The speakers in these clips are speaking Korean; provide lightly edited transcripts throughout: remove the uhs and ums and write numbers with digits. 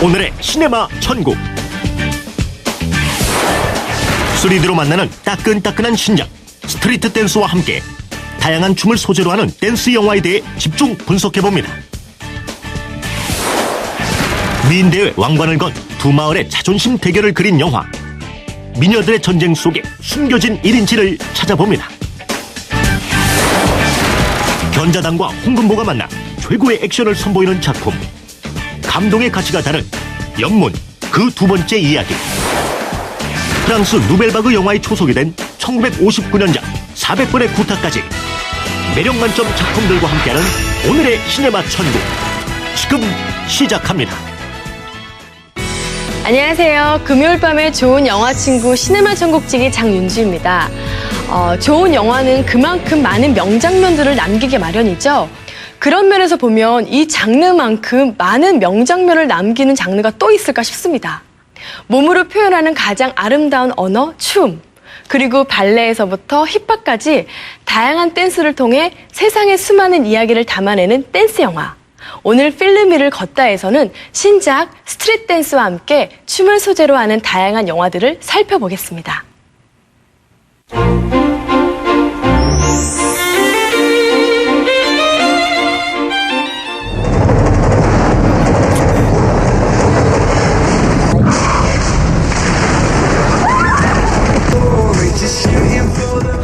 오늘의 시네마 천국. 3D로 만나는 따끈따끈한 신작 스트리트 댄스와 함께 다양한 춤을 소재로 하는 댄스 영화에 대해 집중 분석해봅니다. 미인대회 왕관을 건 두 마을의 자존심 대결을 그린 영화. 미녀들의 전쟁 속에 숨겨진 1인치를 찾아봅니다. 견자단과 홍금보가 만나 최고의 액션을 선보이는 작품. 감동의 가치가 다른 연문 그 두 번째 이야기. 프랑스 누벨바그 영화에 초석이 된 1959년작 400번의 구타까지 매력 만점 작품들과 함께하는 오늘의 시네마 천국. 지금 시작합니다. 안녕하세요. 금요일 밤의 좋은 영화 친구 시네마 천국지기 장윤주입니다. 좋은 영화는 그만큼 많은 명장면들을 남기게 마련이죠. 그런 면에서 보면 이 장르만큼 많은 명장면을 남기는 장르가 또 있을까 싶습니다. 몸으로 표현하는 가장 아름다운 언어, 춤, 그리고 발레에서부터 힙합까지 다양한 댄스를 통해 세상의 수많은 이야기를 담아내는 댄스 영화. 오늘 필름 위를 걷다에서는 신작 스트릿 댄스와 함께 춤을 소재로 하는 다양한 영화들을 살펴보겠습니다.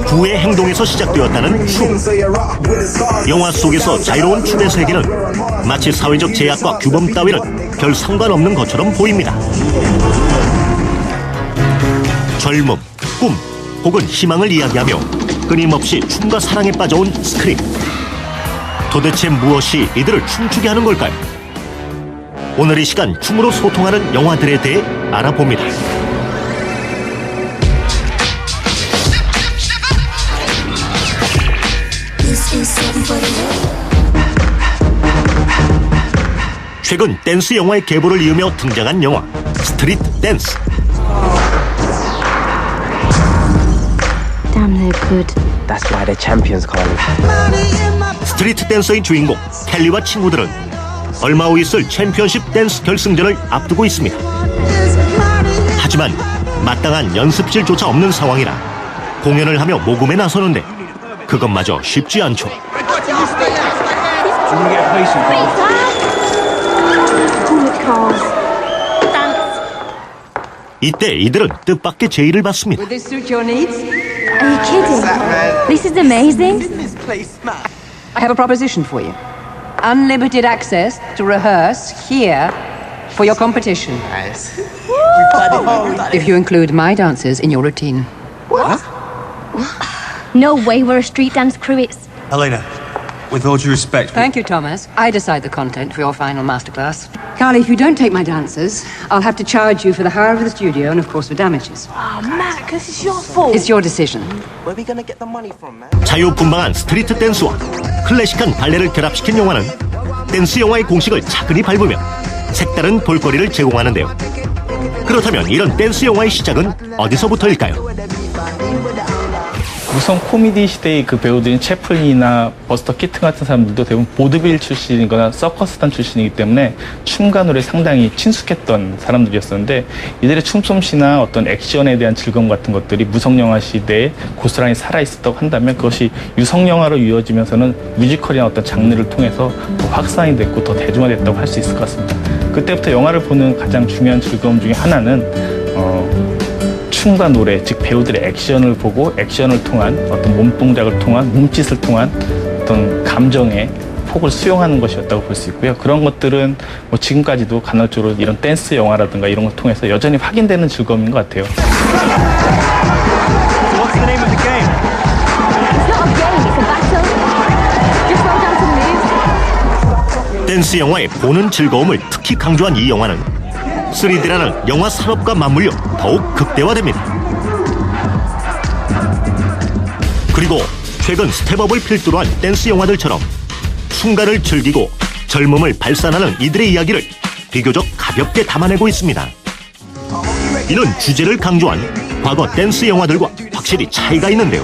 구의 행동에서 시작되었다는 춤. 영화 속에서 자유로운 춤의 세계는 마치 사회적 제약과 규범 따위는 별 상관없는 것처럼 보입니다. 젊음, 꿈, 혹은 희망을 이야기하며 끊임없이 춤과 사랑에 빠져온 스크린. 도대체 무엇이 이들을 춤추게 하는 걸까요? 오늘 이 시간 춤으로 소통하는 영화들에 대해 알아봅니다. 최근 댄스 영화의 계보를 이으며 등장한 영화 스트리트 댄스. Damn, they're good. That's why they're champions, Carly. 스트리트 댄서의 주인공 켈리와 친구들은 얼마 후 있을 챔피언십 댄스 결승전을 앞두고 있습니다. 하지만 마땅한 연습실조차 없는 상황이라 공연을 하며 모금에 나서는데 그것마저 쉽지 않죠. 이때 이들은 뜻밖의 제의를 받습니다. Are you kidding? This is amazing. I have a proposition for you. Unlimited access to rehearse here for your competition. If you include my dances in your routine. No way we're a street dance crew. It's Elena, with all due respect... Thank you, Thomas. I decide the content for your final masterclass. Carly, if you don't take my dances, I'll have to charge you for the hire of the studio and, of course, for damages. Oh, Mac, this is your fault. It's your decision. Where are we gonna get the money from, man? 자유분방한 스트리트 댄스와 클래식한 발레를 결합시킨 영화는 댄스 영화의 공식을 차근히 밟으며 색다른 볼거리를 제공하는데요. 그렇다면 이런 댄스 영화의 시작은 어디서부터일까요? 우선 코미디 시대의 그 배우들인 채플린이나 버스터 키튼 같은 사람들도 대부분 보드빌 출신이거나 서커스단 출신이기 때문에 춤과 노래에 상당히 친숙했던 사람들이었었는데 이들의 춤솜씨나 어떤 액션에 대한 즐거움 같은 것들이 무성영화 시대에 고스란히 살아있었다고 한다면 그것이 유성영화로 이어지면서는 뮤지컬이나 어떤 장르를 통해서 더 확산이 됐고 더 대중화됐다고 할 수 있을 것 같습니다. 그때부터 영화를 보는 가장 중요한 즐거움 중에 하나는 춤과 노래, 즉 배우들의 액션을 보고 액션을 통한 어떤 몸동작을 통한 몸짓을 통한 어떤 감정의 폭을 수용하는 것이었다고 볼 수 있고요. 그런 것들은 뭐 지금까지도 간헐적으로 이런 댄스 영화라든가 이런 걸 통해서 여전히 확인되는 즐거움인 것 같아요. What's the name of the game? not a game. It's a battle. Just roll down some moves. 댄스 영화의 보는 즐거움을 특히 강조한 이 영화는 3D라는 영화 산업과 맞물려 더욱 극대화됩니다. 그리고 최근 스텝업을 필두로 한 댄스 영화들처럼 순간을 즐기고 젊음을 발산하는 이들의 이야기를 비교적 가볍게 담아내고 있습니다. 이런 주제를 강조한 과거 댄스 영화들과 확실히 차이가 있는데요.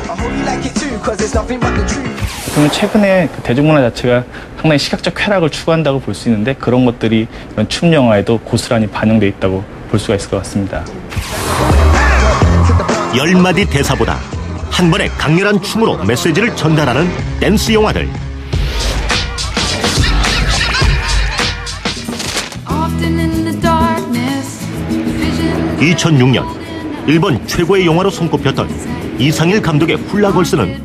그러면 최근에 그 대중문화 자체가 상당히 시각적 쾌락을 추구한다고 볼 수 있는데 그런 것들이 이런 춤 영화에도 고스란히 반영돼 있다고 볼 수가 있을 것 같습니다. 10마디 대사보다 한 번에 강렬한 춤으로 메시지를 전달하는 댄스 영화들. 2006년 일본 최고의 영화로 손꼽혔던 이상일 감독의 훌라걸스는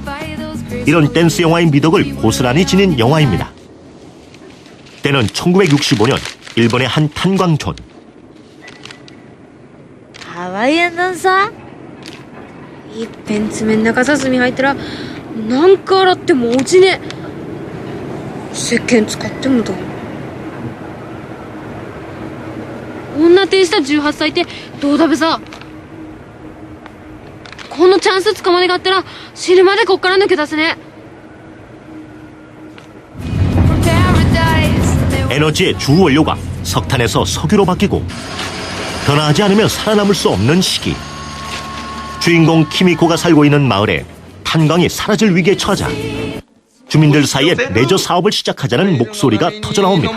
이런 댄스 영화의 미덕을 고스란히 지닌 영화입니다. 때는 1965년 일본의 한 탄광촌. ハワイアンダンサーいっぺん爪ん中さずみ入ったらなんか洗っても落ちねえ石鹸使ってもだ女手した18歳ってどうだべさこのチャンスつかまねがあったら死ぬまでこっから抜け出せね 에너지의 주 원료가 석탄에서 석유로 바뀌고 변화하지 않으면 살아남을 수 없는 시기. 주인공 키미코가 살고 있는 마을에 탄광이 사라질 위기에 처하자 주민들 사이에 레저 사업을 시작하자는 목소리가 터져나옵니다.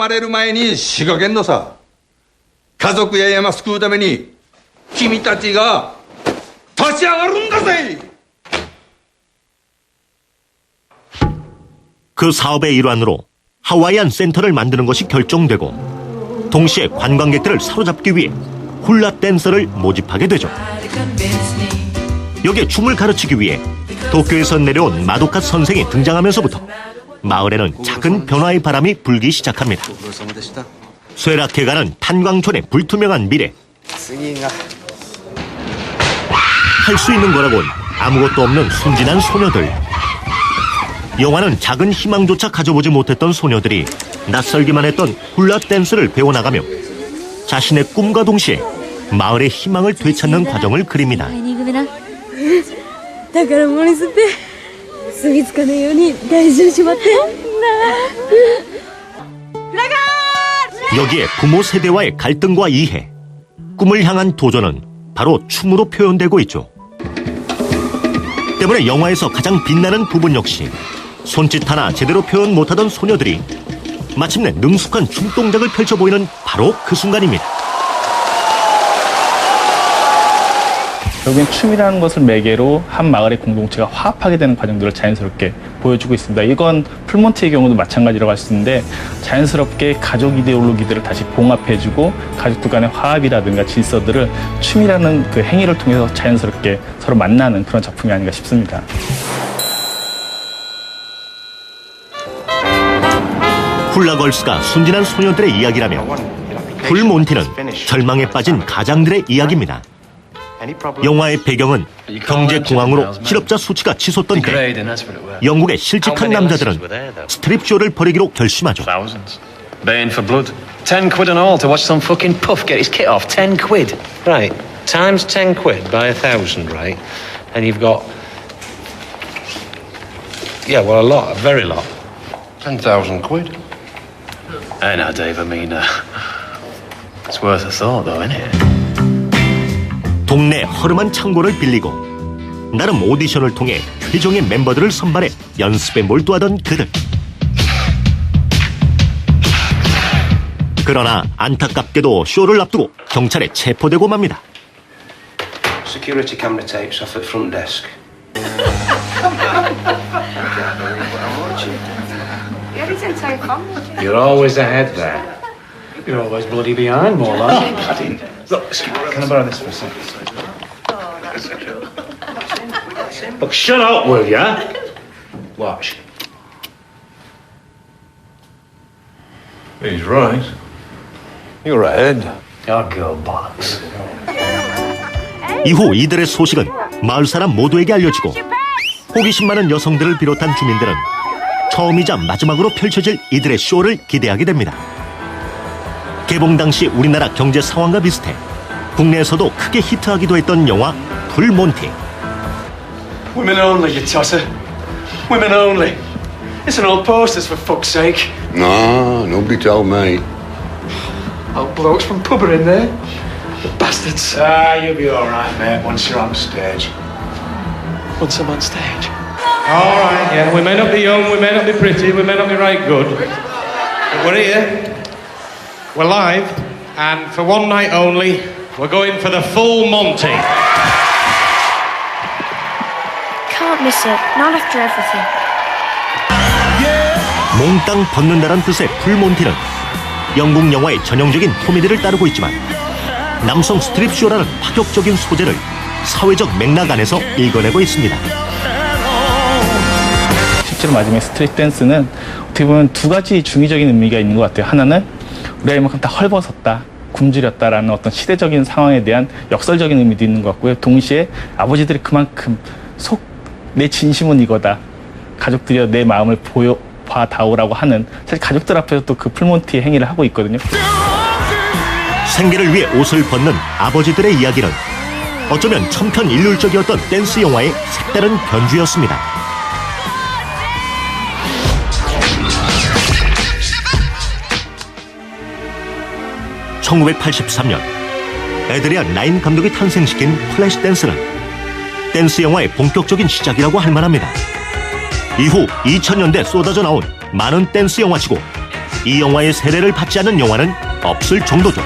家族や山救うために君たちが立ち上がるんだぜ! 그 사업의 일환으로 하와이안 센터를 만드는 것이 결정되고 동시에 관광객들을 사로잡기 위해 훌라 댄서를 모집하게 되죠. 여기에 춤을 가르치기 위해 도쿄에서 내려온 마도카 선생이 등장하면서부터 마을에는 작은 변화의 바람이 불기 시작합니다. 쇠락해가는 탄광촌의 불투명한 미래. 할 수 있는 거라곤 아무것도 없는 순진한 소녀들. 영화는 작은 희망조차 가져보지 못했던 소녀들이 낯설기만 했던 훌라 댄스를 배워나가며 자신의 꿈과 동시에 마을의 희망을 되찾는 과정을 그립니다. だからモリスって墨つかないように大事にしまって 여기에 부모 세대와의 갈등과 이해, 꿈을 향한 도전은 바로 춤으로 표현되고 있죠. 때문에 영화에서 가장 빛나는 부분 역시 손짓 하나 제대로 표현 못하던 소녀들이 마침내 능숙한 춤 동작을 펼쳐 보이는 바로 그 순간입니다. 결국엔 춤이라는 것을 매개로 한 마을의 공동체가 화합하게 되는 과정들을 자연스럽게 보여주고 있습니다. 이건 풀몬트의 경우도 마찬가지라고 할 수 있는데 자연스럽게 가족 이데올로기들을 다시 봉합해주고 가족들 간의 화합이라든가 질서들을 춤이라는 그 행위를 통해서 자연스럽게 서로 만나는 그런 작품이 아닌가 싶습니다. 훌라걸스가 순진한 소녀들의 이야기라면 풀몬티는 절망에 빠진 가장들의 이야기입니다. 영화의 배경은 경제공황으로 실업자 수치가 치솟던 때 영국의 실직한 남자들은 스트립쇼를 벌이기로 결심하죠. Baying for blood. 10 quid and all to watch some fucking puff get his kit off. 10 quid. Right. Times 10 quid by 1,000, right? And you've got... Yeah, well, a lot. A very lot. 10,000 quid. I know, Dave. I mean, it's worth a thought, though, isn't it? 동네 허름한 창고를 빌리고 나름 오디션을 통해 최종의 멤버들을 선발해 연습에 몰두하던 그들. 그러나 안타깝게도 쇼를 앞두고 경찰에 체포되고 맙니다. Security camera tapes off at front desk. You're always ahead there. You're always bloody behind, more like. Look, can I borrow this for a second? Look, shut up, will ya? Watch. He's right. You're ahead. Your girl bollocks. 이후 이들의 소식은 마을 사람 모두에게 알려지고 호기심 많은 여성들을 비롯한 주민들은 처음이자 마지막으로 펼쳐질 이들의 쇼를 기대하게 됩니다. 개봉 당시 우리나라 경제 상황과 비슷해 국내에서도 크게 히트하기도 했던 영화 풀몬티. Women only, you tosser. Women only. It's an old posters, for fuck's sake. No, nobody told me. Old blokes from pub are in there. The bastards. Ah, you'll be all right, mate, once you're on stage. Once I'm on stage. All right, yeah. We may not be young, we may not be pretty, we may not be right good, we're here. We're live. And for one night only, we're going for the full Monty. Can't miss it. Not after everything. 몽땅 벗는다는 뜻의 풀몬티는 영국 영화의 전형적인 코미디를 따르고 있지만 남성 스트립쇼라는 파격적인 소재를 사회적 맥락 안에서 읽어내고 있습니다. 실제로 마지막에 스트릿 댄스는 어떻게 보면 두 가지 중의적인 의미가 있는 것 같아요. 하나는 우리가 이만큼 다 헐벗었다, 굶주렸다라는 어떤 시대적인 상황에 대한 역설적인 의미도 있는 것 같고요. 동시에 아버지들이 그만큼 내 진심은 이거다, 가족들이여 내 마음을 봐다오라고 하는, 사실 가족들 앞에서 또 그 풀몬티의 행위를 하고 있거든요. 생계를 위해 옷을 벗는 아버지들의 이야기는 어쩌면 천편일률적이었던 댄스 영화의 색다른 변주였습니다. (1983년) 에드리안 라인 감독이 탄생시킨 플래시 댄스는 댄스 영화의 본격적인 시작이라고 할 만합니다. 이후 2000년대 쏟아져 나온 많은 댄스 영화치고 이 영화의 세례를 받지 않은 영화는 없을 정도죠.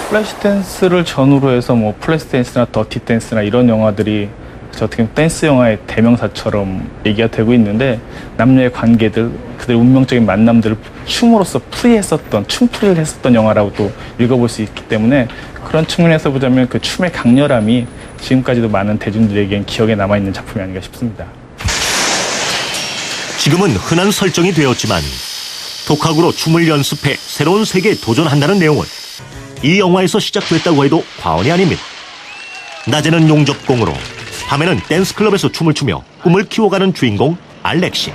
플래시 댄스를 전후로 해서 뭐 플래시 댄스나 더티 댄스나 이런 영화들이 어떻게 보면 댄스 영화의 대명사처럼 얘기가 되고 있는데, 남녀의 관계들, 그들의 운명적인 만남들을 춤으로써 춤풀이를 했었던 영화라고 또 읽어볼 수 있기 때문에, 그런 측면에서 보자면 그 춤의 강렬함이 지금까지도 많은 대중들에겐 기억에 남아있는 작품이 아닌가 싶습니다. 지금은 흔한 설정이 되었지만 독학으로 춤을 연습해 새로운 세계에 도전한다는 내용은 이 영화에서 시작됐다고 해도 과언이 아닙니다. 낮에는 용접공으로, 밤에는 댄스클럽에서 춤을 추며 꿈을 키워가는 주인공 알렉시.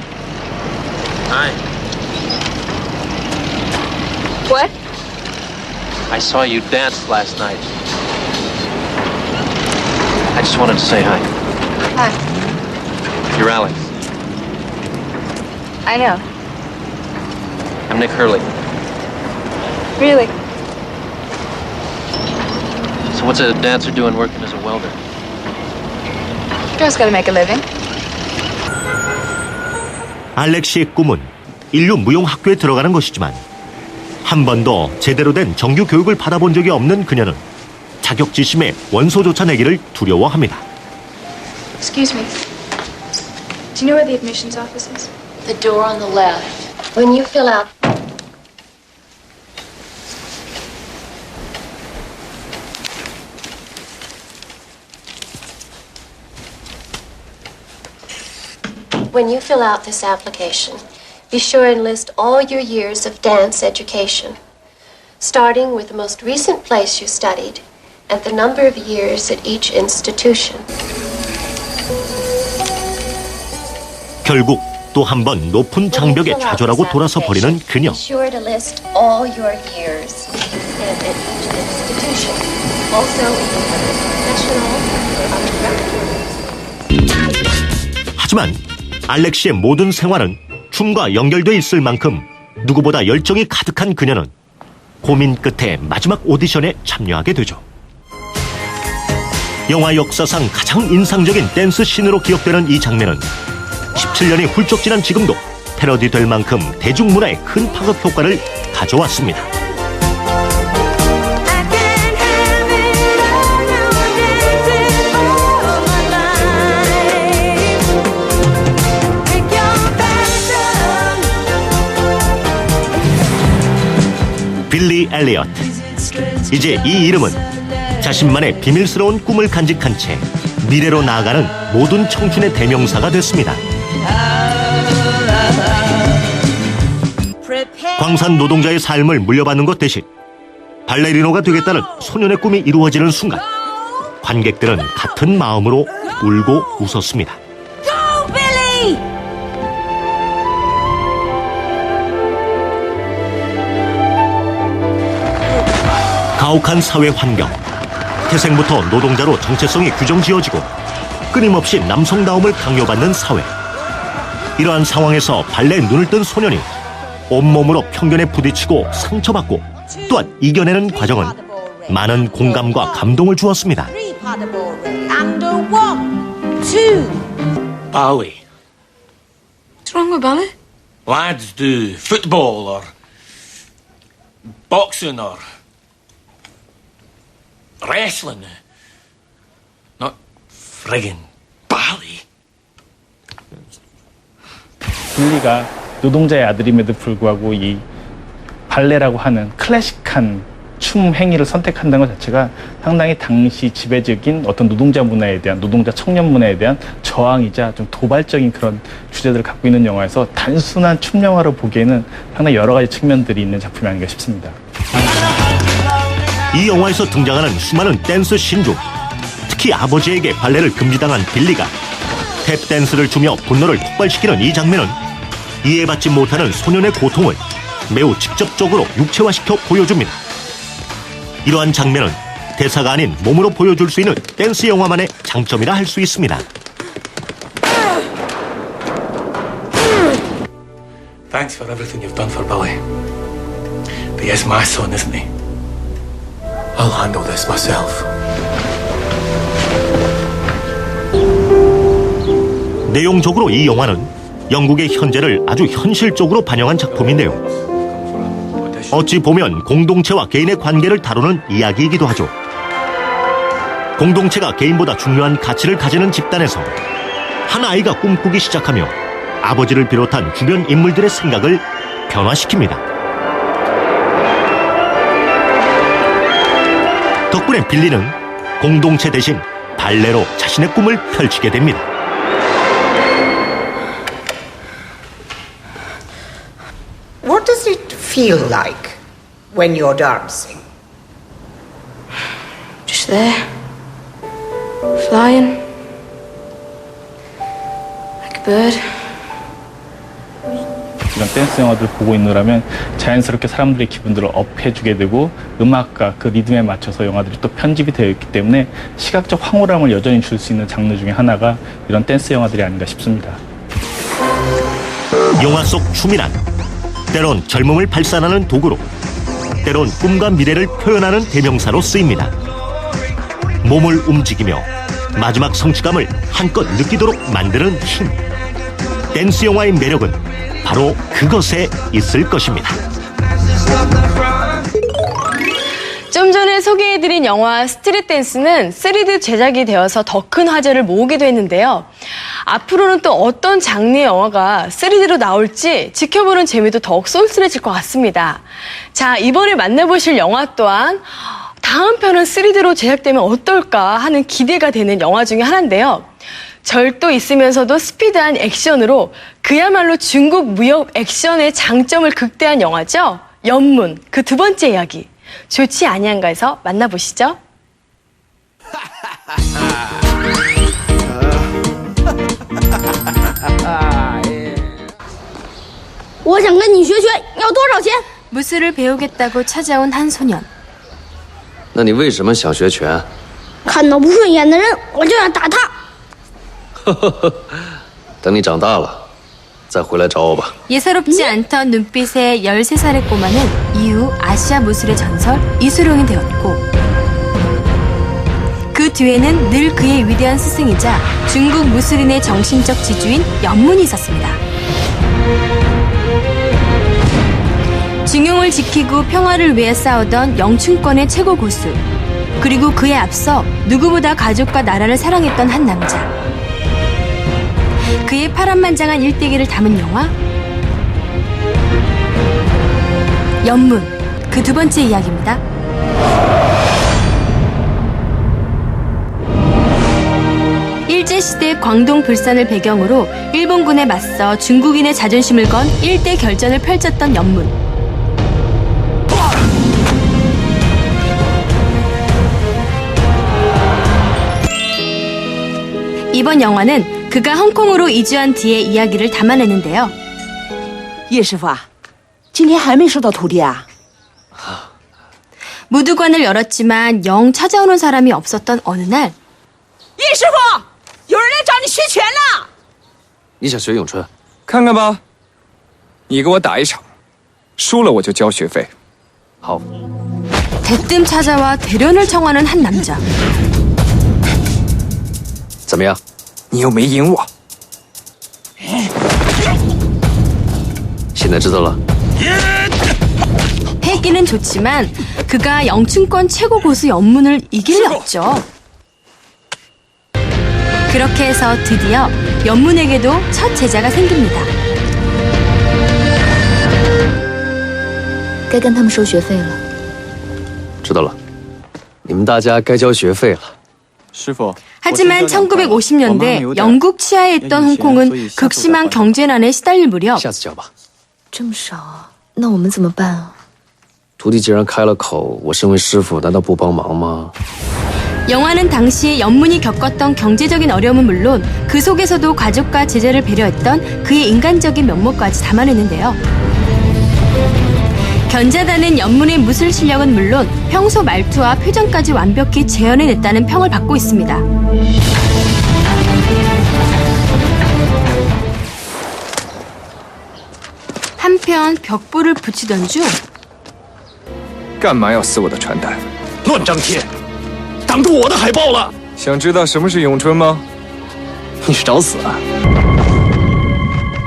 Hi. What? I saw you dance last night. I just wanted to say hi. Hi. You're Alex. I know. I'm Nick Hurley. Really? So what's a dancer doing working as a welder? Girls gotta make a living. 알렉시의 꿈은 인류 무용학교에 들어가는 것이지만 한 번도 제대로 된 정규 교육을 받아본 적이 없는 그녀는 자격지심에 원소조차 내기를 두려워합니다. Excuse me. Do you know where the admissions office is? The door on the left. When you fill out... When you fill out this application, be sure and list all your years of dance education, starting with the most recent place you studied and the number of years at each institution. 결국 또 한 번 높은 장벽에 좌절하고 돌아서 버리는 그녀. Be sure to list all your years and at each institution. Also, if you have a professional or other records. 하지만 알렉시의 모든 생활은 춤과 연결돼 있을 만큼 누구보다 열정이 가득한 그녀는 고민 끝에 마지막 오디션에 참여하게 되죠. 영화 역사상 가장 인상적인 댄스 씬으로 기억되는 이 장면은 17년이 훌쩍 지난 지금도 패러디 될 만큼 대중문화에 큰 파급 효과를 가져왔습니다. 빌리 엘리엇. 이제 이 이름은 자신만의 비밀스러운 꿈을 간직한 채 미래로 나아가는 모든 청춘의 대명사가 됐습니다. 광산 노동자의 삶을 물려받는 것 대신 발레리노가 되겠다는 소년의 꿈이 이루어지는 순간 관객들은 같은 마음으로 울고 웃었습니다. 가혹한 사회 환경, 태생부터 노동자로 정체성이 규정지어지고 끊임없이 남성다움을 강요받는 사회. 이러한 상황에서 발레에 눈을 뜬 소년이 온몸으로 편견에 부딪히고 상처받고 또한 이겨내는 과정은 많은 공감과 감동을 주었습니다. Bowie. What's wrong with ballet? lads do football or boxing or wrestling, not friggin' ballet. 빌리가 노동자의 아들임에도 불구하고 이 발레라고 하는 클래식한 춤 행위를 선택한다는 것 자체가 상당히 당시 지배적인 어떤 노동자 문화에 대한, 노동자 청년 문화에 대한 저항이자 좀 도발적인 그런 주제들을 갖고 있는 영화에서 단순한 춤 영화로 보기에는 상당히 여러 가지 측면들이 있는 작품이 아닌가 싶습니다. 이 영화에서 등장하는 수많은 댄스 신중, 특히 아버지에게 발레를 금지당한 빌리가 탭 댄스를 추며 분노를 폭발시키는 이 장면은 이해받지 못하는 소년의 고통을 매우 직접적으로 육체화시켜 보여줍니다. 이러한 장면은 대사가 아닌 몸으로 보여줄 수 있는 댄스 영화만의 장점이라 할 수 있습니다. Thanks for everything you've done for Billy. But he's my son, isn't he? I'll handle this myself. 내용적으로 이 영화는 영국의 현재를 아주 현실적으로 반영한 작품인데요. 어찌 보면 공동체와 개인의 관계를 다루는 이야기이기도 하죠. 공동체가 개인보다 중요한 가치를 가지는 집단에서 한 아이가 꿈꾸기 시작하며 아버지를 비롯한 주변 인물들의 생각을 변화시킵니다. 덕분에 빌리는 공동체 대신 발레로 자신의 꿈을 펼치게 됩니다. What does it feel like when you're dancing? Just there. Flying. Like a bird. 이런 댄스 영화들을 보고 있느라면 자연스럽게 사람들의 기분들을 업해주게 되고 음악과 그 리듬에 맞춰서 영화들이 또 편집이 되어 있기 때문에 시각적 황홀함을 여전히 줄 수 있는 장르 중에 하나가 이런 댄스 영화들이 아닌가 싶습니다. 영화 속 춤이란 때론 젊음을 발산하는 도구로, 때론 꿈과 미래를 표현하는 대명사로 쓰입니다. 몸을 움직이며 마지막 성취감을 한껏 느끼도록 만드는 힘. 댄스 영화의 매력은 바로 그것에 있을 것입니다. 좀 전에 소개해드린 영화 스트릿 댄스는 3D 제작이 되어서 더 큰 화제를 모으기도 했는데요. 앞으로는 또 어떤 장르의 영화가 3D로 나올지 지켜보는 재미도 더욱 쏠쏠해질 것 같습니다. 자, 이번에 만나보실 영화 또한 다음 편은 3D로 제작되면 어떨까 하는 기대가 되는 영화 중에 하나인데요. 절도 있으면서도 스피드한 액션으로 그야말로 중국 무협 액션의 장점을 극대화한 영화죠. 연문, 그 두 번째 이야기. 좋지 아니한가에서 만나보시죠. 我想跟你学拳，要多少钱？ 무술을 배우겠다고 찾아온 한 소년. 那你为什么想学拳？ 看到不顺眼的人，我就要打他。等你长大了，再回来找我吧。 예사롭지 않던 눈빛의 13살의 꼬마는 이후 아시아 무술의 전설 이수룡이 되었고, 그 뒤에는 늘 그의 위대한 스승이자 중국 무술인의 정신적 지주인 연문이 있었습니다. 중용을 지키고 평화를 위해 싸우던 영춘권의 최고 고수, 그리고 그에 앞서 누구보다 가족과 나라를 사랑했던 한 남자. 그의 파란만장한 일대기를 담은 영화 연문, 그 두 번째 이야기입니다. 일제시대 광동 불산을 배경으로 일본군에 맞서 중국인의 자존심을 건 일대 결전을 펼쳤던 연문. 이번 영화는 그가 홍콩으로 이주한 뒤의 이야기를 담아내는데요. 叶师傅啊，今天还没收到徒弟啊？ 무두관을 열었지만 영 찾아오는 사람이 없었던 어느 날, 叶师傅，有人来找你学拳了。你想学咏春？看看吧，你给我打一场，输了我就交学费。好。 대뜸 찾아와 대련을 청하는 한 남자. 怎么样？你又没赢我。现在知道了。 패기는 좋지만 그가 영춘권 최고 고수 연문을 이길 리 없죠. 그렇게 해서 드디어 연문에게도 첫 제자가 생깁니다. 该跟他们收学费了。知道了，你们大家该交学费了。师傅， 하지만 1950년대 영국 치하에 있던 홍콩은 극심한 경제난에 시달릴 무렵 下次交吧。这么少啊？那我们怎么办啊？ 徒弟既然开了口，我身为师傅，难道不帮忙吗？ 영화는 당시 연문이 겪었던 경제적인 어려움은 물론 그 속에서도 가족과 제자를 배려했던 그의 인간적인 면모까지 담아내는데요. 견자단은 연문의 무술 실력은 물론 평소 말투와 표정까지 완벽히 재현해냈다는 평을 받고 있습니다. 한편 벽보를 붙이던 중 干嘛要撕我的传单？乱张贴，挡住我的海报了！想知道什么是咏春吗？你是找死啊！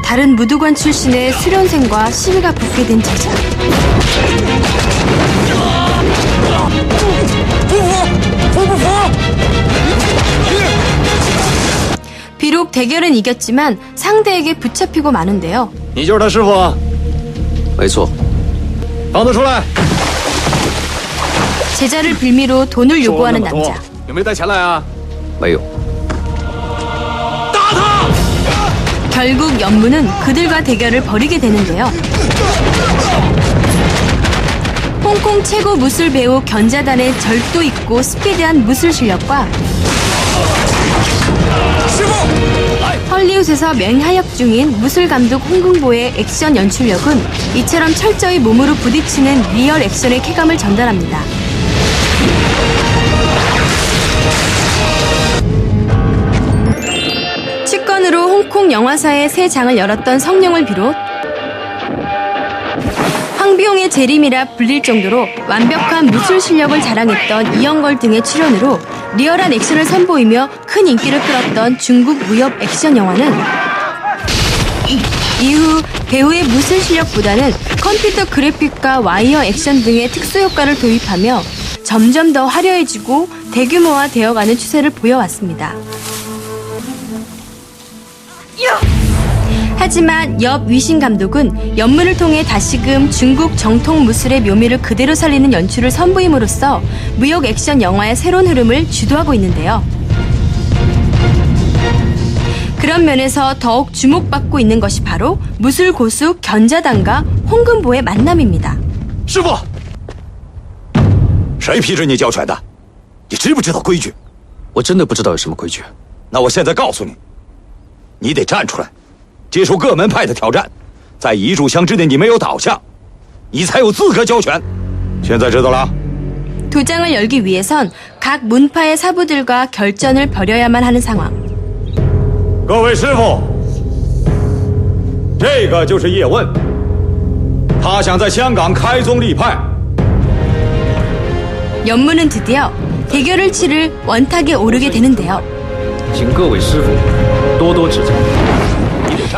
다른 무도관 출신의 수련생과 시위가 붙게 된 제자. 비록 대결은 이겼지만 상대에게 붙잡히고 마는데요. 你就是他师傅啊？没错。放他出来！ 제자를 빌미로 돈을 요구하는 남자. 有没有带钱来啊？没有。 결국 연문은 그들과 대결을 벌이게 되는데요. 홍콩 최고 무술 배우 견자단의 절도 있고 스피디한 무술 실력과 헐리우드에서 맹활약 중인 무술 감독 홍금보의 액션 연출력은 이처럼 철저히 몸으로 부딪히는 리얼 액션의 쾌감을 전달합니다. 치권으로 홍콩 영화사의 새 장을 열었던 성룡을 비롯 황비용의 재림이라 불릴 정도로 완벽한 무술 실력을 자랑했던 이영걸 등의 출연으로 리얼한 액션을 선보이며 큰 인기를 끌었던 중국 무협 액션 영화는 이후 배우의 무술 실력보다는 컴퓨터 그래픽과 와이어 액션 등의 특수 효과를 도입하며 점점 더 화려해지고 대규모화되어가는 추세를 보여왔습니다. 하지만 옆 위신 감독은 연문을 통해 다시금 중국 정통 무술의 묘미를 그대로 살리는 연출을 선보임으로써 무역 액션 영화의 새로운 흐름을 주도하고 있는데요. 그런 면에서 더욱 주목받고 있는 것이 바로 무술 고수 견자단과 홍금보의 만남입니다. 师傅，谁批准你教拳的？你知不知道规矩？我真的不知道有什么规矩。那我现在告诉你，你得站出来。 接受各门派的挑战，在一炷香之内你没有倒下，你才有资格教拳。现在知道了。 도장을 열기 위해선 각 문파의 사부들과 결전을 벌여야만 하는 상황. 各位师傅，这个就是叶问，他想在香港开宗立派。 연문은 드디어 대결을 치를 원탁에 오르게 되는데요. 请各位师傅多多指教。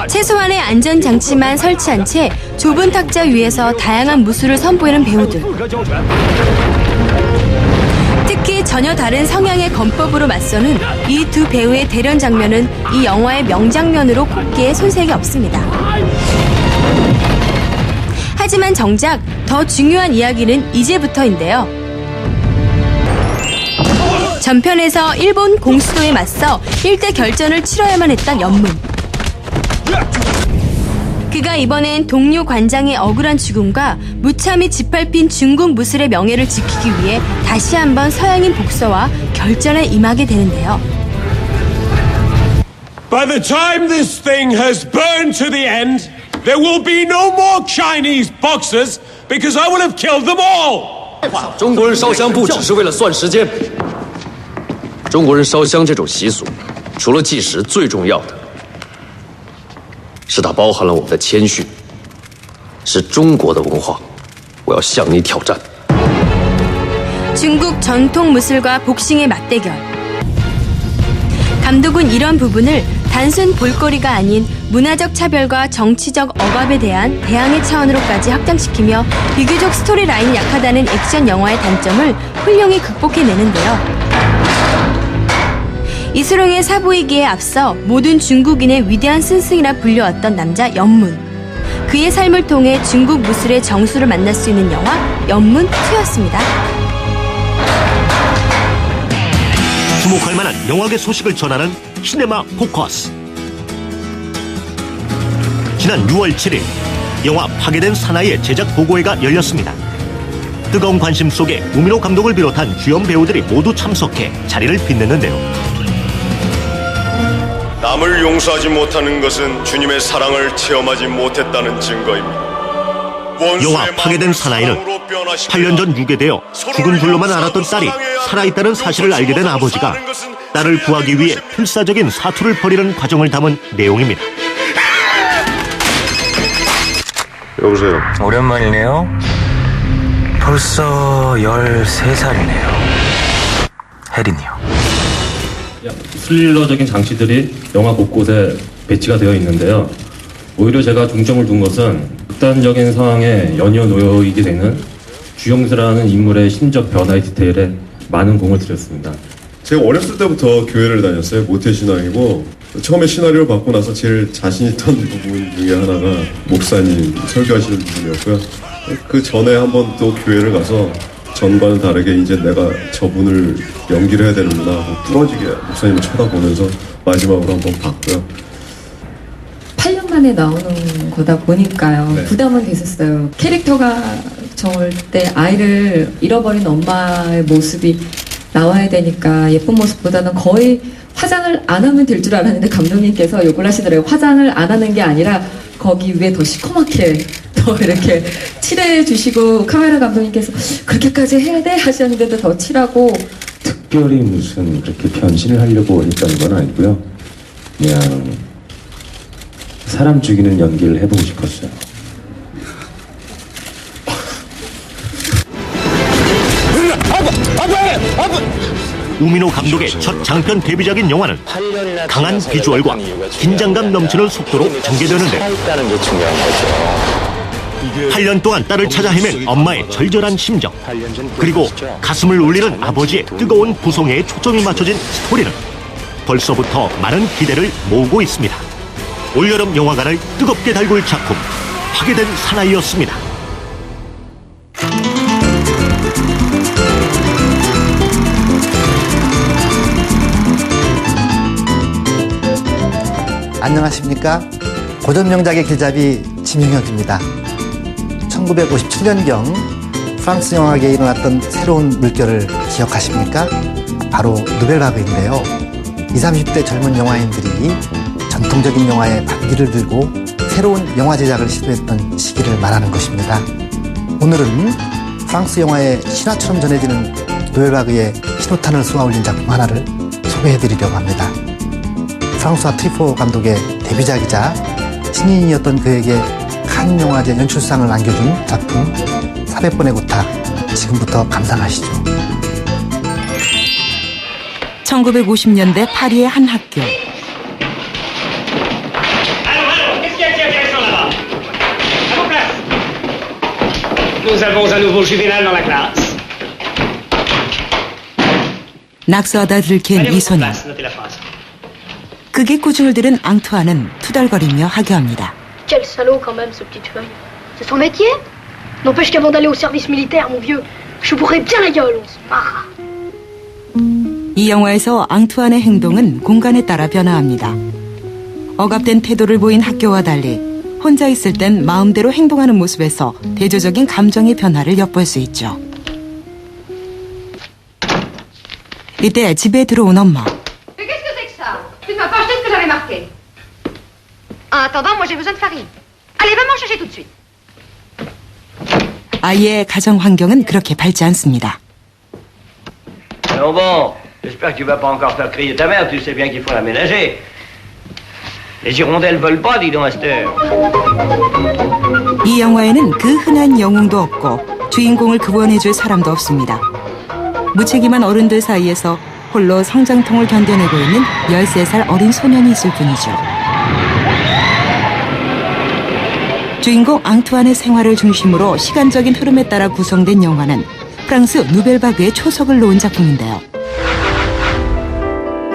최소한의 안전장치만 설치한 채 좁은 탁자 위에서 다양한 무술을 선보이는 배우들. 특히 전혀 다른 성향의 건법으로 맞서는 이 두 배우의 대련 장면은 이 영화의 명장면으로 꼽기에 손색이 없습니다. 하지만 정작 더 중요한 이야기는 이제부터인데요. 전편에서 일본 공수도에 맞서 1대 결전을 치러야만 했던 연문. 그가 이번엔 동료 관장의 억울한 죽음과 무참히 짓밟힌 중국 무술의 명예를 지키기 위해 다시 한번 서양인 복서와 결전에 임하게 되는데요. By the time this thing has burned to the end, there will be no more Chinese boxers because I will have killed them all. 中国人烧香不只是为了算时间，中国人烧香这种习俗，除了计时，最重要的。 是它包含了我们的谦虚，是中国的文化。我要向你挑战。 중국 전통 무술과 복싱의 맞대결. 감독은 이런 부분을 단순 볼거리가 아닌 문화적 차별과 정치적 억압에 대한 대항의 차원으로까지 확장시키며 비교적 스토리라인이 약하다는 액션 영화의 단점을 훌륭히 극복해내는데요. 이수룡의 사보이기에 앞서 모든 중국인의 위대한 스승이라 불려왔던 남자 연문. 그의 삶을 통해 중국 무술의 정수를 만날 수 있는 영화 연문2였습니다. 주목할 만한 영화계 소식을 전하는 시네마 포커스. 지난 6월 7일 영화 파괴된 사나이의 제작 보고회가 열렸습니다. 뜨거운 관심 속에 우민호 감독을 비롯한 주연 배우들이 모두 참석해 자리를 빛냈는데요. 남을 용서하지 못하는 것은 주님의 사랑을 체험하지 못했다는 증거입니다. 영화 파괴된 사나이는 8년 전 유괴되어 죽은 줄로만 알았던 딸이 살아있다는 사실을 알게 된 아버지가 딸을 구하기 위해 필사적인 사투를 벌이는 과정을 담은 내용입니다. 여보세요. 오랜만이네요. 벌써 13살이네요. 혜린이요. 스릴러적인 장치들이 영화 곳곳에 배치가 되어 있는데요. 오히려 제가 중점을 둔 것은 극단적인 상황에 연이어 놓이게 되는 주영수라는 인물의 심적 변화의 디테일에 많은 공을 들였습니다. 제가 어렸을 때부터 교회를 다녔어요. 모태신앙이고 처음에 시나리오를 받고 나서 제일 자신 있던 부분 중에 하나가 목사님 설교하시는 부분이었고요. 그 전에 한 번 또 교회를 가서 전과는 다르게 이제 내가 저분을 연기를 해야 되는구나 하고 뚫어지게 목사님을 쳐다보면서 마지막으로 한번 봤고요. 8년 만에 나오는 거다 보니까요. 네. 부담은 됐었어요. 캐릭터가 저올 때 아이를 잃어버린 엄마의 모습이 나와야 되니까 예쁜 모습보다는 거의 화장을 안 하면 될 줄 알았는데 감독님께서 욕을 하시더라고요. 화장을 안 하는 게 아니라 거기 위에 더 시커멓게 더 이렇게 칠해 주시고 카메라 감독님께서 그렇게까지 해야 돼? 하셨는데도 더 칠하고. 특별히 무슨 그렇게 변신을 하려고 했던 건 아니고요. 그냥 사람 죽이는 연기를 해보고 싶었어요. 우민호 감독의 첫 장편 데뷔작인 영화는 강한 비주얼과 긴장감 넘치는 속도로 전개되는데 8년 동안 딸을 찾아 헤맨 엄마의 절절한 심정, 그리고 가슴을 울리는 아버지의 뜨거운 부성애에 초점이 맞춰진 스토리는 벌써부터 많은 기대를 모으고 있습니다. 올여름 영화관을 뜨겁게 달굴 작품 파괴된 사나이였습니다. 안녕하십니까? 고전 명작의 길잡이 지명혁입니다. 1957년경 프랑스 영화계에 일어났던 새로운 물결을 기억하십니까? 바로 누벨바그인데요. 20, 30대 젊은 영화인들이 전통적인 영화에 반기를 들고 새로운 영화 제작을 시도했던 시기를 말하는 것입니다. 오늘은 프랑스 영화의 신화처럼 전해지는 누벨바그의 신호탄을 쏘아올린 작품 하나를 소개해드리려고 합니다. 프랑스와 트리포 감독의 데뷔작이자 신인이었던 그에게 칸 영화제 연출상을 안겨준 작품 400번의 구타, 지금부터 감상하시죠. 1950년대 파리의 한 학교. 낙서하다 들킨 이 소년. 극의 꾸중을 들은 앙투아는 투덜거리며 하교합니다. Quel salaud quand même, ce petit feuille. C'est son métier. N'empêche qu'avant d'aller au service militaire, mon vieux, je bourrais bien la gueule, on se marra. 이 영화에서 앙투안의 행동은 공간에 따라 변화합니다. 억압된 태도를 보인 학교와 달리 혼자 있을 땐 마음대로 행동하는 모습에서 대조적인 감정의 변화를 엿볼 수 있죠. 이때 집에 들어온 엄마. Mais qu'est-ce que c'est que ça? Tu ne m'as pas acheté ce que j'avais marqué. En attendant, moi j'ai besoin de farine. Allez, va m'en chercher tout de suite. 아이의 가정 환경은 그렇게 밝지 않습니다. Non bon, j'espère que tu vas pas encore faire crier ta mère, tu sais bien qu'il faut l'aménager. Les hirondelles volent pas, dis donc, à cette heure. 이 영화에는 그 흔한 영웅도 없고 주인공을 구원해줄 사람도 없습니다. 무책임한 어른들 사이에서 홀로 성장통을 견뎌내고 있는 13살 어린 소년이 있을 뿐이죠. 주인공 앙투안의 생활을 중심으로 시간적인 흐름에 따라 구성된 영화는 프랑스 누벨바그의 초석을 놓은 작품인데요.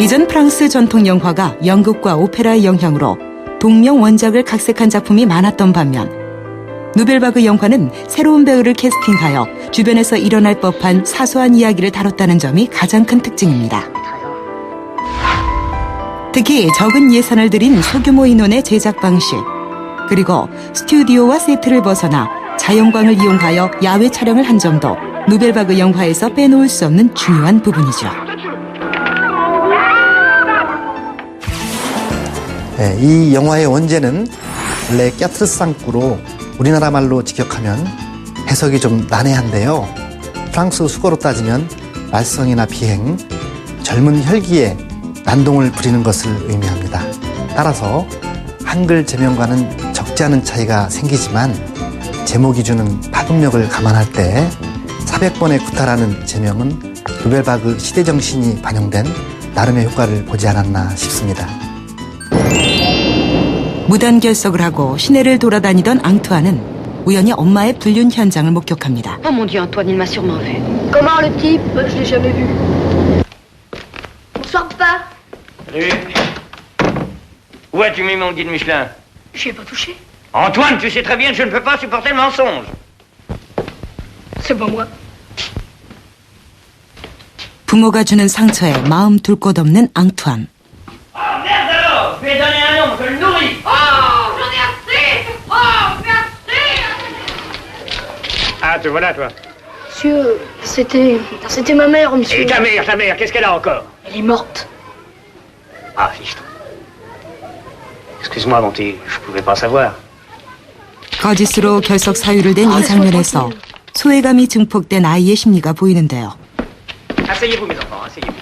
이전 프랑스 전통 영화가 연극과 오페라의 영향으로 동명 원작을 각색한 작품이 많았던 반면 누벨바그 영화는 새로운 배우를 캐스팅하여 주변에서 일어날 법한 사소한 이야기를 다뤘다는 점이 가장 큰 특징입니다. 특히 적은 예산을 들인 소규모 인원의 제작 방식, 그리고 스튜디오와 세트를 벗어나 자연광을 이용하여 야외 촬영을 한 점도 누벨바그 영화에서 빼놓을 수 없는 중요한 부분이죠. 네, 이 영화의 원제는 원래 꺄트르상꾸로 우리나라 말로 직역하면 해석이 좀 난해한데요. 프랑스 수거로 따지면 말썽이나 비행, 젊은 혈기에 난동을 부리는 것을 의미합니다. 따라서 한글 제명과는 적지 않은 차이가 생기지만 제목이 주는 파급력을 감안할 때 400번의 구타라는 제명은 누벨바그 시대정신이 반영된 나름의 효과를 보지 않았나 싶습니다. 무단 결석을 하고 시내를 돌아다니던 앙투안은 우연히 엄마의 불륜 현장을 목격합니다. Oh mon Dieu, Antoine, il m'a sûrement vu. Comment le type? Je l'ai jamais vu. Bonsoir, papa. Salut. Où as-tu mis mon guide Michelin? J'y ai pas touché. Antoine, tu sais très bien que je ne peux pas supporter le mensonge. C'est pas moi. 부모가 주는 상처에 마음 둘 곳 없는 앙투안. Ah merde alors! Je lui ai donné un nom, je le nourris! Oh, j'en ai assez! Oh, merci! Ah, te voilà, toi. Monsieur, c'était ma mère, monsieur. Et ta mère, qu'est-ce qu'elle a encore? Elle est morte. Ah, fiche-toi. Excuse-moi, mon petit, je pouvais pas savoir. 거짓으로 결석 사유를 댄 이 장면에서 소외감이 증폭된 아이의 심리가 보이는데요. Asseyez-vous, mes enfants, asseyez-vous.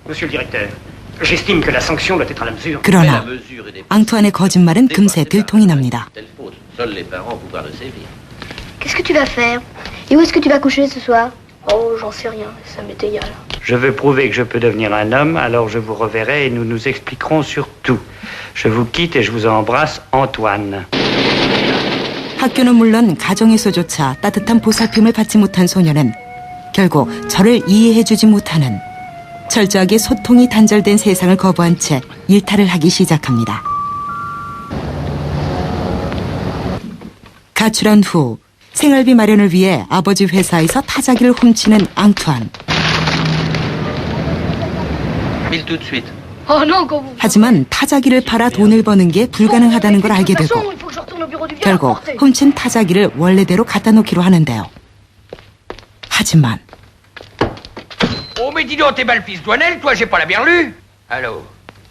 Monsieur le directeur, j'estime que la sanction doit être à la mesure. 그러나 앙투안의 거짓말은 금세 들통이 납니다. Qu'est-ce que tu vas faire? Et où est-ce que tu vas coucher ce soir? Oh, j'en sais rien, ça m'est égal. Je veux prouver que je peux devenir un homme, alors je vous reverrai et nous nous expliquerons sur tout. Je vous quitte et je vous embrasse, Antoine. 학교는 물론 가정에서조차 따뜻한 보살핌을 받지 못한 소녀는 결국 저를 이해해주지 못하는, 철저하게 소통이 단절된 세상을 거부한 채 일탈을 하기 시작합니다. 가출한 후 생활비 마련을 위해 아버지 회사에서 타자기를 훔치는 앙투안. 하지만 타자기를 팔아 돈을 버는 게 불가능하다는 걸 알게 되고 결국 훔친 타자기를 원래대로 갖다 놓기로 하는데요. 하지만 Oh, mais dis donc, t'es pas le fils Douanel, toi, j'ai pas la bien lu. Allô?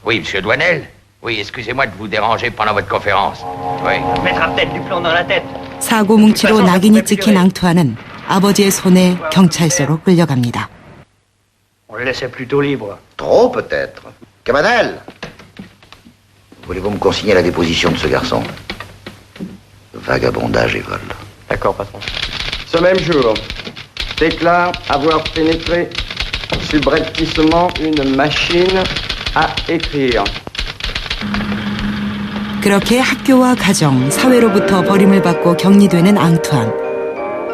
Oui, monsieur Douanel? Oui, excusez-moi de vous déranger pendant votre conférence. Oui. Mettra peut-être du plomb dans la tête. 사고 뭉치로 낙인이 찍힌 앙투안은 아버지의 손에 경찰서로 끌려갑니다. On le laissait plutôt libre. Trop, peut-être. Cabanel, voulez-vous me consigner la déposition de ce garçon? Vagabondage et vol. D'accord, patron. Ce même jour, déclare avoir pénétré subrepticement une machine à écrire. 그렇게 학교와 가정, 사회로부터 버림을 받고 격리되는 앙투안.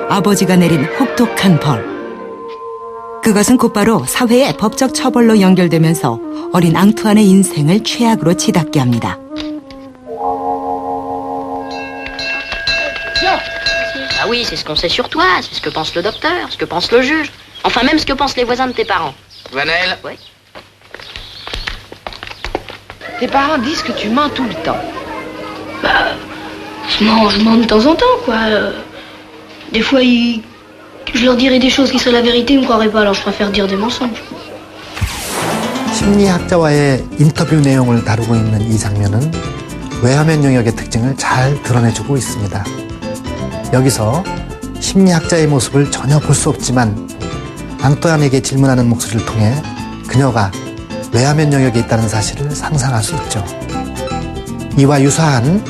아버지가 내린 혹독한 벌. 그것은 곧바로 사회의 법적 처벌로 연결되면서 어린 앙투안의 인생을 최악으로 치닫게 합니다. Ah oui, c'est ce qu'on sait sur toi, c'est ce que pense le docteur, ce que pense le juge. Enfin, même ce que pensent les voisins de tes parents. Douanel? Oui. Tes parents disent que tu mens tout le temps. Bah, je mens de temps en temps, quoi. Des fois, je leur dirais des choses qui seraient la vérité, ils me croiraient pas, alors je préfère dire des mensonges. 심리학자와의 인터뷰 내용을 다루고 있는 이 장면은 외화면 영역의 특징을 잘 드러내주고 있습니다. 여기서 심리학자의 모습을 전혀 볼 수 없지만 앙투안에게 질문하는 목소리를 통해 그녀가 외화면 영역에 있다는 사실을 상상할 수 있죠. 이와 유사한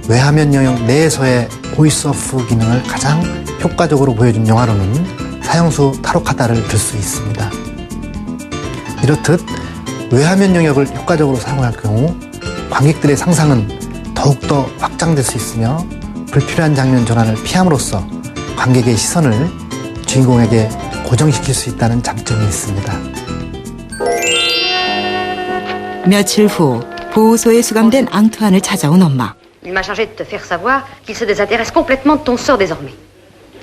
외화면 영역 내에서의 보이스오프 기능을 가장 효과적으로 보여준 영화로는 사형수 타로카다를 들 수 있습니다. 이렇듯 외화면 영역을 효과적으로 사용할 경우 관객들의 상상은 더욱더 확장될 수 있으며 불필요한 장면 전환을 피함으로써 관객의 시선을 주인공에게 고정시킬 수 있다는 장점이 있습니다. 며칠 후 보호소에 수감된 앙투안을 찾아온 엄마. Il m'a chargé de te faire savoir qu'il se désintéresse complètement de ton sort désormais.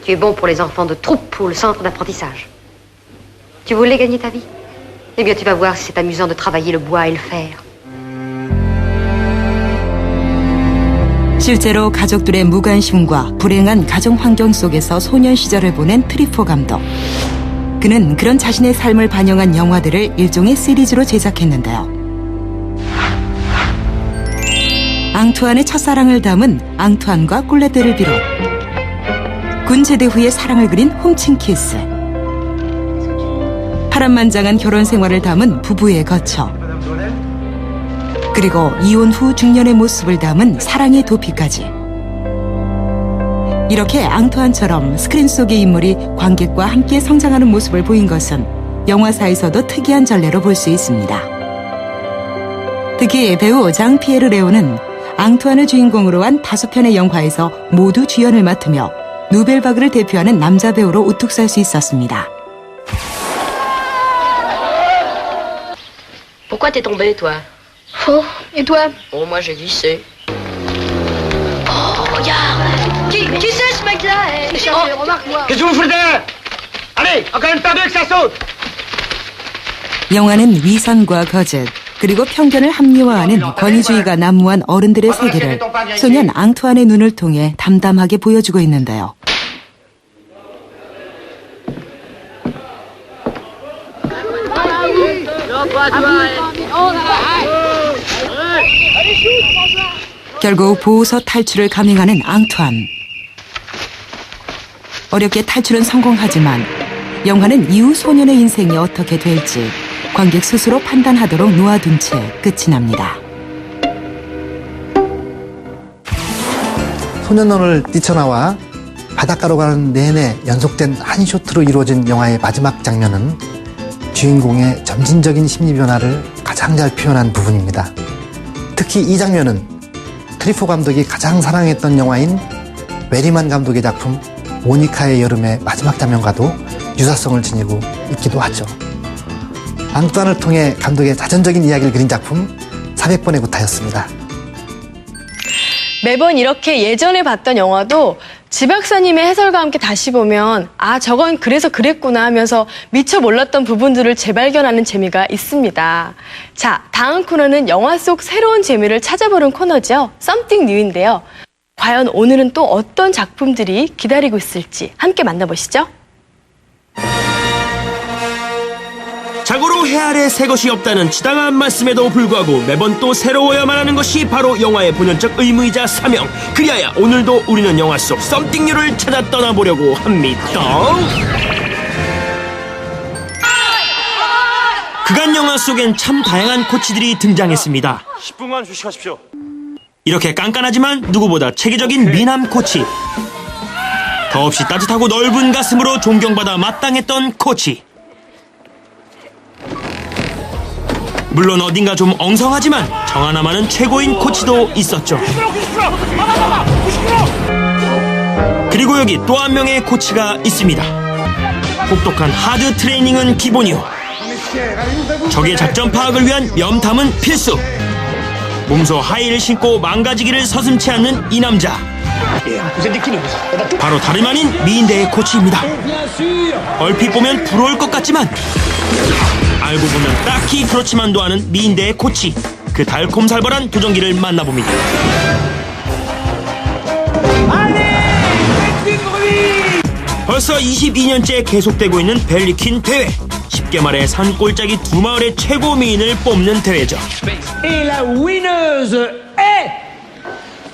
Tu es bon pour les enfants de troupe ou le centre d'apprentissage. Tu voulais gagner ta vie? Eh bien, tu vas voir si c'est amusant de travailler le bois et le fer. 실제로 가족들의 무관심과 불행한 가정 환경 속에서 소년 시절을 보낸 트리포 감독. 그는 그런 자신의 삶을 반영한 영화들을 일종의 시리즈로 제작했는데요. 앙투안의 첫사랑을 담은 앙투안과 꼴레드를 비롯 군 제대 후의 사랑을 그린 훔친 키스, 파란만장한 결혼 생활을 담은 부부의 거처, 그리고 이혼 후 중년의 모습을 담은 사랑의 도피까지. 이렇게 앙투안처럼 스크린 속의 인물이 관객과 함께 성장하는 모습을 보인 것은 영화사에서도 특이한 전례로 볼 수 있습니다. 특히 배우 장 피에르 레오는 앙투안을 주인공으로 한 5편의 영화에서 모두 주연을 맡으며 누벨바그를 대표하는 남자 배우로 우뚝 설 수 있었습니다. Pourquoi t'es tombé, toi? Oh, et toi? Oh, moi j'ai glissé. Oh, regarde! Qui c'est ce mec-là? Remarque-moi! Qu'est-ce que vous foutez? Allez, encore une paire d'eux que ça saute! 영화는 위선과 거짓, 그리고 편견을 합리화하는 권위주의가 난무한 어른들의 세계를 소년 앙투안의 눈을 통해 담담하게 보여주고 있는데요. 결국 보호소 탈출을 감행하는 앙투안. 어렵게 탈출은 성공하지만 영화는 이후 소년의 인생이 어떻게 될지 관객 스스로 판단하도록 놓아둔 채 끝이 납니다. 소년원을 뛰쳐나와 바닷가로 가는 내내 연속된 한 쇼트로 이루어진 영화의 마지막 장면은 주인공의 점진적인 심리 변화를 가장 잘 표현한 부분입니다. 특히 이 장면은 트리포 감독이 가장 사랑했던 영화인 메리만 감독의 작품 모니카의 여름의 마지막 장면과도 유사성을 지니고 있기도 하죠. 앙투안을 통해 감독의 자전적인 이야기를 그린 작품 400번의 구타였습니다. 매번 이렇게 예전에 봤던 영화도 지 박사님의 해설과 함께 다시 보면 아 저건 그래서 그랬구나 하면서 미처 몰랐던 부분들을 재발견하는 재미가 있습니다. 자, 다음 코너는 영화 속 새로운 재미를 찾아보는 코너죠. Something New인데요. 과연 오늘은 또 어떤 작품들이 기다리고 있을지 함께 만나보시죠. 자고로 해 아래 새 것이 없다는 지당한 말씀에도 불구하고 매번 또 새로워야만 하는 것이 바로 영화의 본연적 의무이자 사명. 그리하여 오늘도 우리는 영화 속 썸띵 뉴를 찾아 떠나보려고 합니다. 그간 영화 속엔 참 다양한 코치들이 등장했습니다. 10분간 휴식하십시오. 이렇게 깐깐하지만 누구보다 체계적인 미남 코치. 더없이 따뜻하고 넓은 가슴으로 존경받아 마땅했던 코치. 물론 어딘가 좀 엉성하지만 정 하나만은 최고인 코치도 있었죠. 그리고 여기 또 한 명의 코치가 있습니다. 혹독한 하드 트레이닝은 기본이요, 적의 작전 파악을 위한 염탐은 필수. 몸소 하이를 신고 망가지기를 서슴지 않는 이 남자, 바로 다름 아닌 미인대의 코치입니다. 얼핏 보면 부러울 것 같지만 알고 보면 딱히 그렇지만도 않은 미인대의 코치, 그 달콤살벌한 도전기를 만나봅니다. 벌써 22년째 계속되고 있는 벨리킨 대회. 쉽게 말해 산골짜기 두 마을의 최고 미인을 뽑는 대회죠. Et la winneuse est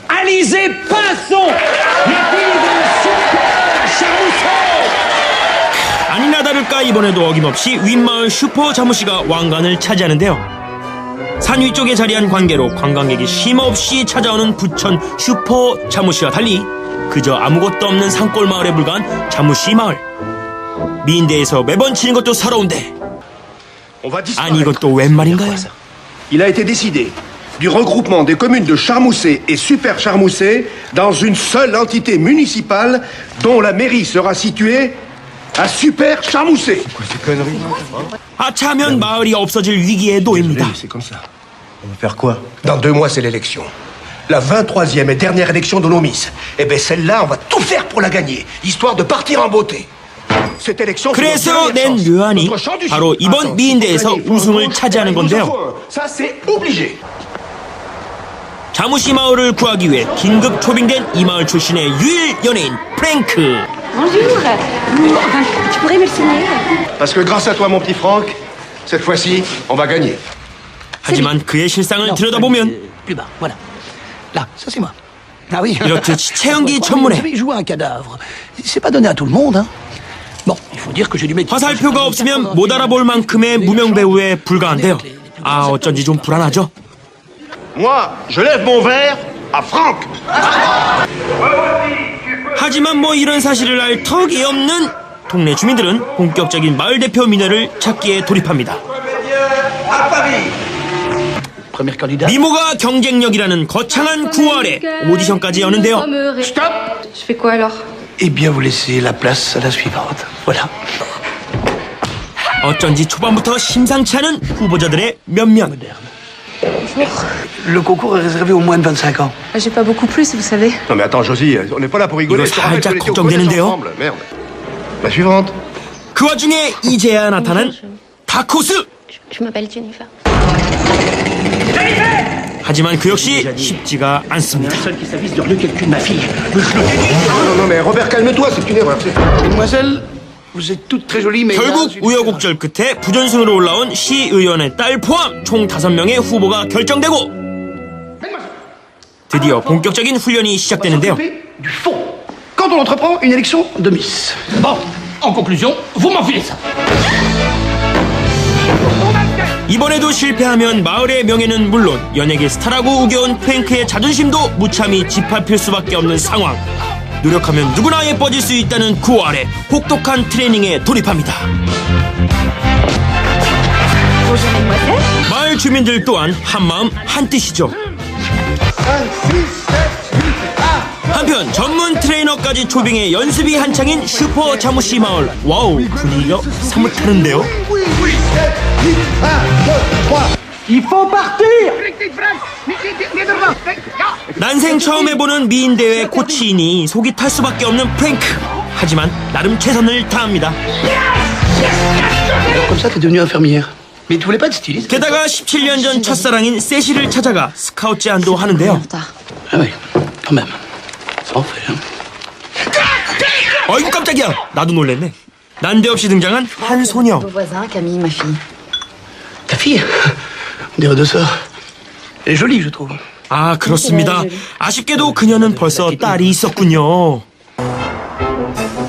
Alizée Pinson, la fille de Super Chamousseau. 아니나 다를까 이번에도 어김없이 윗마을 슈퍼 자무씨가 왕관을 차지하는데요. 산 위쪽에 자리한 관계로 관광객이 쉼없이 찾아오는 부천 슈퍼 자무시와 달리 그저 아무것도 없는 산골 마을에 불과한 자무시 마을. 미인대에서 매번 치는 것도 서러운데 아니 이건 또 웬 말인가요? Il a été décidé du regroupement des communes de Charmousset et Super Charmousset dans une seule entité municipale dont la mairie sera située à Super Charmousset. 하차하면 마을이 없어질 위기에 놓입니다. C'est comme ça. On va faire quoi? Dans 2 mois, c'est l'élection. La 23e et dernière élection de l'OMIS. Eh bien, celle-là, on va tout faire pour la gagner, histoire de partir en beauté. Cette élection, 그래서 낸 묘안이 바로 이번 미인대에서 우승을 차지하는 건데요. Ça, c'est obligé. 자무시 마을을 구하기 위해 긴급 초빙된 이 마을 출신의 유일 연예인 프랭크. Bonjour. Tu pourrais me le signer? Parce que grâce à toi, mon petit Franck, cette fois-ci, on va gagner. 하지만 그의 실상을 들여다보면 Plus bas, voilà. Là, ça c'est moi. Ah oui. 이렇듯 시체 연기 전문에 Vous savez, jouer un cadavre, c'est pas donné à tout le monde, hein. Bon, il faut dire que j'ai du métier. 화살표가 없으면 못 알아볼 만큼의 무명 배우에 불과한데요. 아 어쩐지 좀 불안하죠. Moi, je lève mon verre à Franck. 하지만 뭐 이런 사실을 알 턱이 없는 동네 주민들은 본격적인 마을 대표 미녀를 찾기에 돌입합니다. 미모가 경쟁력이라는 거창한 구호 아래 오디션까지 여는데요. Stop. Je fais quoi alors? Eh bien, vous laissez la place à la suivante. Voilà. 어쩐지 초반부터 심상치 않은 후보자들의 면면. Le concours est réservé aux moins de 25 ans. J'ai pas beaucoup plus, vous savez. Non mais attends, Josie, on n'est pas là pour rigoler. 이거 살짝 걱정되는데요. Merde. La suivante. 그 와중에 이제야 나타난 다코스. Je m'appelle Jennifer. 하지만 그 역시 쉽지가 않습니다. Non, mais Robert, calme-toi, c'est une erreur. Mesdemoiselles, vous êtes toutes très jolies, mais 결국 우여곡절 끝에 부전승으로 올라온 시의원의 딸 포함 총 5명의 후보가 결정되고 드디어 본격적인 훈련이 시작되는데요. du fond. Quand on entreprend une élection de Miss. Bon, en conclusion, vous m'enfilez ça. 이번에도 실패하면 마을의 명예는 물론 연예계 스타라고 우겨온 프랭크의 자존심도 무참히 짓밟힐 수밖에 없는 상황. 노력하면 누구나 예뻐질 수 있다는 구호 아래 혹독한 트레이닝에 돌입합니다. 마을 주민들 또한 한마음 한뜻이죠. 한편 전문 트레이너까지 초빙해 연습이 한창인 슈퍼 자무시 마을. 와우, 분위기가 사뭇 다른데요. Il faut partir! 난생 처음 해보는 미인대회 코치이니 속이 탈 수밖에 없는 프랭크. 하지만 나름 최선을 다합니다. Comme ça, t'es devenue infirmière. Mais tu voulais pas être styliste? 게다가 17년 전 첫사랑인 세시를 찾아가 스카우트 제안도 하는데요. Ah oui, quand même. Ça en fait, hein. 어이구 깜짝이야. 나도 놀랬네. 난데없이 등장한 한 소녀. voisin, Camille, ma fille. Ta fille? On dirait de ça. Elle est jolie, je trouve. 아 그렇습니다. 아쉽게도 그녀는 벌써 딸이 있었군요.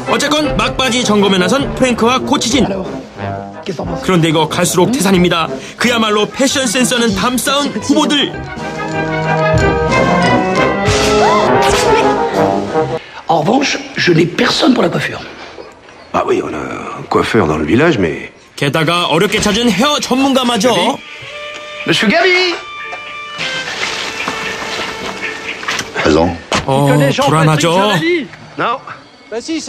어쨌건 막바지 점검에 나선 프랭크와 코치진. 그런데 이거 갈수록 태산입니다. 그야말로 패션 센서는 담쌓은 후보들. En revanche, je n'ai personne pour la coiffure. Ah oui, on a un coiffeur dans le village, mais... 게다가 어렵게 찾은 헤어 전문가마저. Monsieur Gabi! Raison. 불안하죠.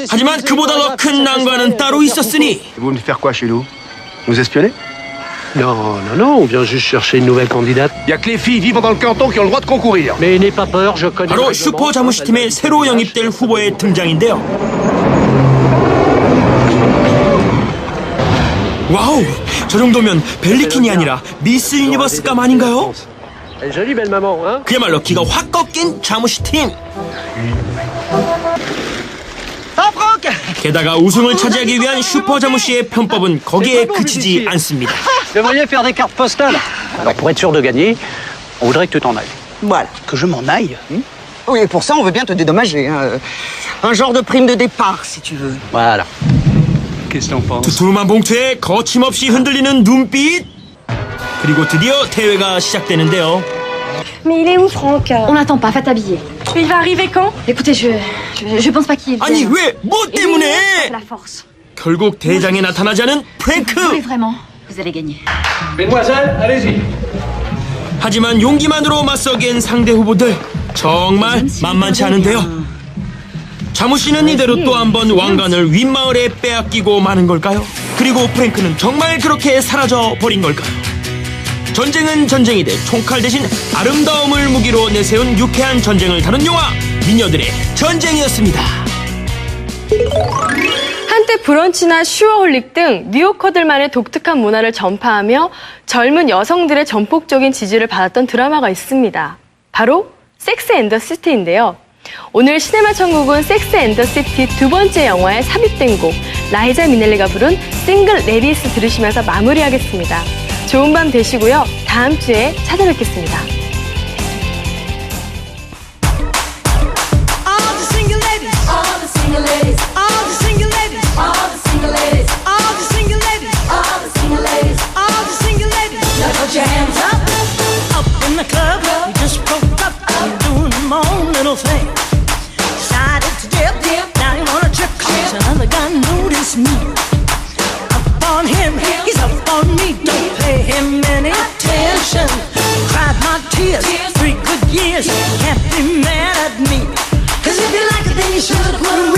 하지만 그보다 더 큰 난관은 따로 있었으니. Vous venez faire quoi chez nous? Nous espionner? Non, non, non, on vient juste chercher une nouvelle candidate. Il y a que les filles vivant dans le canton qui ont le droit de concourir. Mais n'aie pas peur, je connais... 바로 슈퍼 자무시 팀의 새로 영입될 후보의 등장인데요. 와우, 저 정도면 벨리킨이 아니라 미스 유니버스감 아닌가요? Jolie belle maman, hein? 그야말로 기가 확 꺾인 자무시 팀. 게다가 우승을 차지하기 위한 슈퍼 자무시의 편법은 거기에 그치지 않습니다. Devriez faire des cartes postales. Alors pour être sûr de gagner, on voudrait que tu t'en ailles. Voilà. Que je m'en aille? Oui, pour ça, on veut bien te dédommager. Hein. Un genre de prime de départ, si tu veux. Voilà. Qu'est-ce que t'en penses? 두툼한 봉투에 거침없이 흔들리는 눈빛. 그리고 드디어 대회가 시작되는데요. Mais il est où, Franck? On n'attend pas, faites habiller. Il va arriver quand? Écoutez, je pense pas qu'il vienne. 아니 왜 뭐 때문에? La force. 결국 대장에 나타나지 않은 프랭크. Oui, vraiment. Vous allez gagner. Mesdemoiselles, allez-y. 하지만 용기만으로 맞서기엔 상대 후보들 정말 만만치 않은데요. 자무 씨는 이대로 또 한 번 왕관을 윗마을에 빼앗기고 마는 걸까요? 그리고 프랭크는 정말 그렇게 사라져 버린 걸까요? 전쟁은 전쟁이듯 총칼 대신 아름다움을 무기로 내세운 유쾌한 전쟁을 다룬 영화 미녀들의 전쟁이었습니다. 한때 브런치나 슈어홀릭 등 뉴요커들만의 독특한 문화를 전파하며 젊은 여성들의 전폭적인 지지를 받았던 드라마가 있습니다. 바로 섹스 앤 더 시티인데요. 오늘 시네마 천국은 섹스 앤 더 시티 두 번째 영화에 삽입된 곡 라이자 미넬리가 부른 싱글 레디스 들으시면서 마무리하겠습니다. 좋은 밤 되시고요. 다음 주에 찾아뵙겠습니다. Put your hands up in the club. We just broke up, I'm doing my own little thing. Decided to dip, now you wanna trip, 'cause another guy noticed me. Up on him, he's up on me, don't pay him any attention. Cried my tears, 3 good years, can't be mad at me. 'Cause if you like it, then you should've put 'em